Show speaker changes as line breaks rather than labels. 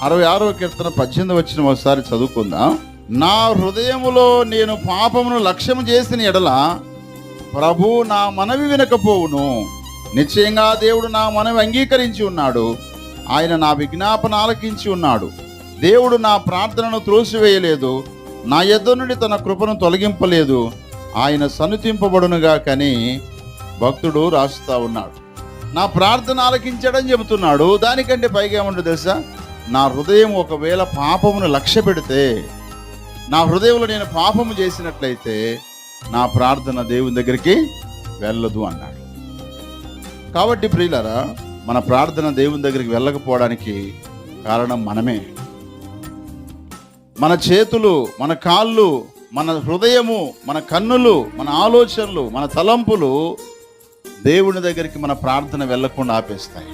66వ కీర్తన 18వ వచనం ఒకసారి చదువుకుందాం. నా హృదయములో నేను పాపమును లక్ష్యము చేసిన ఎడల ప్రభు నా మనవి వినకపోవును. నిశ్చయంగా దేవుడు నా మనవి అంగీకరించి ఉన్నాడు. ఆయన నా విజ్ఞాపన ఆలకించి ఉన్నాడు. దేవుడు నా ప్రార్థనను త్రోసివేయలేదు. నా యొద్ద నుండి తన కృపను తొలగింపలేదు. ఆయన సన్నుతింపబడునుగా కని భక్తుడు రాస్తా ఉన్నాడు. నా ప్రార్థన ఆలకించాడని చెబుతున్నాడు. దానికంటే పైగా ఏమంటో తెలుసా? నా హృదయం ఒకవేళ పాపమును లక్ష్య పెడితే, నా హృదయంలో నేను పాపము చేసినట్లయితే నా ప్రార్థన దేవుని దగ్గరికి వెళ్ళదు అన్నాడు. కాబట్టి ప్రియులారా, మన ప్రార్థన దేవుని దగ్గరికి వెళ్ళకపోవడానికి కారణం మనమే. మన చేతులు, మన కాళ్ళు, మన హృదయము, మన కన్నులు, మన ఆలోచనలు, మన తలంపులు దేవుని దగ్గరికి మన ప్రార్థన వెళ్ళకుండా ఆపేస్తాయి.